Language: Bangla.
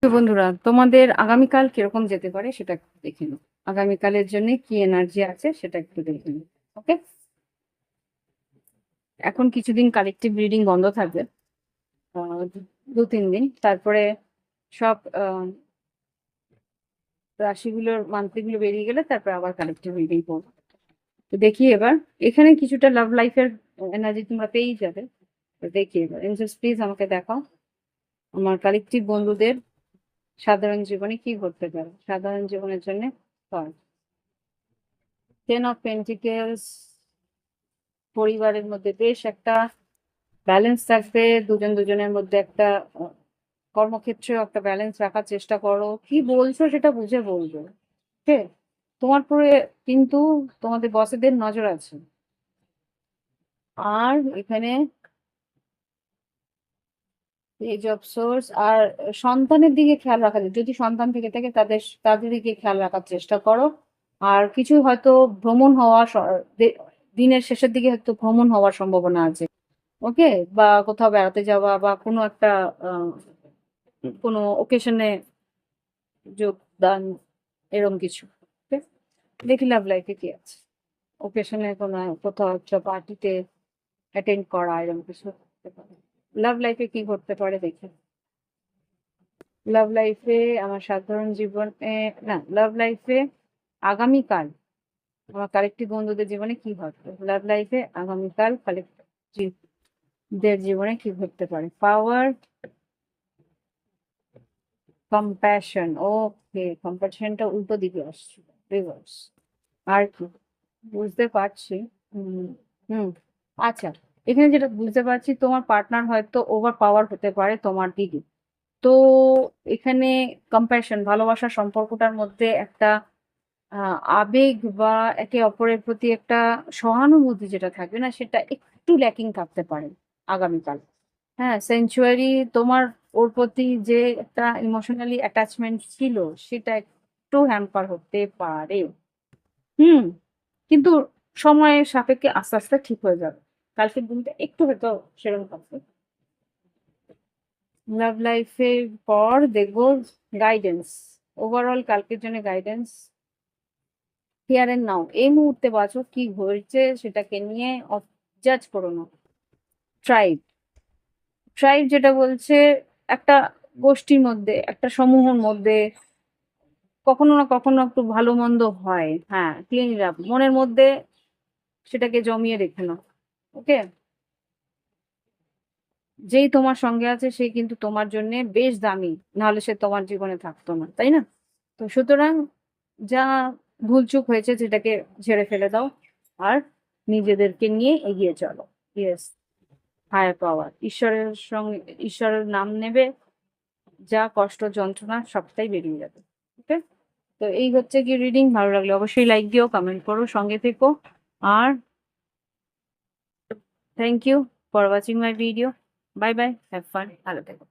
তো বন্ধুরা, তোমাদের আগামীকাল কিরকম যেতে পারে সেটা একটু দেখে নাও। আগামীকালের জন্য কি এনার্জি আছে সেটা একটু দেখে নাও। ওকে, এখন কিছুদিন কালেকটিভ রিডিং বন্ধ থাকবে, 2-3 দিন। তারপরে সব রাশিগুলোর মান্থলিগুলো বেরিয়ে গেলে তারপর আবার কালেকটিভ রিডিং করবো। তো দেখি এবার, এখানে কিছুটা লাভ লাইফের এনার্জি তোমরা পেয়েই যাবে। তো দেখি এবার এঞ্জেলস প্লিজ আমাকে দেখাও আমার কালেকটিভ বন্ধুদের সাধারণ জীবনে কি ঘটতে পারে, সাধারণ জীবনের জন্য। 10 অফ পেন্টিকেলস, পরিবারের মধ্যে বেশ একটা ব্যালেন্স থাকবে, দুজন দুজনের মধ্যে একটা কর্মক্ষেত্রেও একটা ব্যালেন্স রাখার চেষ্টা করো। কি বলছো সেটা বুঝে বলবে। ঠিক, তোমার পরে কিন্তু তোমাদের বসেদের নজর আছে। আর এখানে পেজ অফ সোর্স, আর সন্তানের দিকে খেয়াল রাখা যায়, যদি সন্তান থেকে থাকে তাদের দিকে খেয়াল রাখার চেষ্টা করো। আর কিছু হয়তো ভ্রমণ হওয়া দিনের শেষের দিকে হয়তো ভ্রমণ হওয়ার সম্ভাবনা আছে। ওকে, বা কোথাও বেড়াতে যাওয়া বা কোনো একটা আহ, কোনো ওকেশনে যোগদান, এরকম কিছু। Okay? দেখি লাভ লাইফে কি আছে, ওকেশনে কোনো কোথাও একটা পার্টিতে অ্যাটেন্ড করা, এরকম কিছু হতে পারে। লাভ লাইফে কি ঘটতে পারে দেখি। লাভ লাইফে আমার সাধারণ জীবনে, না, লাভ লাইফে আগামীকাল আমার কালেক্টিভ বন্ধুদের জীবনে কি ঘটবে, লাভ লাইফে আগামীকাল কালেক্টিভদের জীবনে কি ঘটতে পারে। পাওয়ার, কম্প্যাশন, ওকে, কম্প্যাশনটা উল্টো দিকে আসছে, রিভার্স। আর কি বুঝতে পারছি। হুম, হুম, আচ্ছা, এখানে যেটা বুঝতে পারছি, তোমার পার্টনার হয়তো ওভার পাওয়ার হতে পারে তোমার দিকে। তো এখানে কম্প্যাশন, ভালোবাসার সম্পর্কটার মধ্যে একটা আবেগ বা একে অপরের প্রতি একটা সহানুভূতি যেটা থাকবে না, সেটা একটু ল্যাকিং থাকতে পারে আগামীকাল। হ্যাঁ, সেঞ্চুয়ারি তোমার ওর প্রতি যে একটা ইমোশনালি অ্যাটাচমেন্ট ছিল, সেটা একটু হ্যাম্পার হতে পারে। হুম, কিন্তু সময়ের সাপেক্ষে আস্তে আস্তে ঠিক হয়ে যাবে। কালকের দিনটা একটু হয়তো সেরকম থাকবে। লাভ লাইফের পর দেখবো গাইডেন্স, ওভারঅল কালকের জন্য গাইডেন্স। হিয়ার এন্ড নাও, এই মুহূর্তে বাঁচো, কি হয়েছে সেটাকে নিয়ে জাজ করো না। ট্রাইব, ট্রাইব যেটা বলছে, একটা গোষ্ঠীর মধ্যে, একটা সমূহের মধ্যে কখনো না কখনো একটু ভালো মন্দ হয়। হ্যাঁ, ক্লিন ইট আপ, মনের মধ্যে সেটাকে জমিয়ে রেখে নাও। ওকে, যেই তোমার সঙ্গে আছে সে কিন্তু তোমার জন্য বেশ দামি, নাহলে সে তোমার জীবনে থাকতো না, তাই না? তো সুতরাং যা ভুলচুক হয়েছে সেটাকে ঝেড়ে ফেলে দাও, আর নিজেদেরকে নিয়ে এগিয়ে চলো। ইয়েস, হায়ার পাওয়ার, ঈশ্বরের সঙ্গে, ঈশ্বরের নাম নেবে, যা কষ্ট যন্ত্রণা সবটাই বেরিয়ে যাবে। ওকে, তো এই হচ্ছে কি রিডিং। ভালো লাগলে অবশ্যই লাইক দিও, কমেন্ট করো, সঙ্গে থেকো। আর thank you for watching my video. Bye bye, have fun, ভালো থেকো।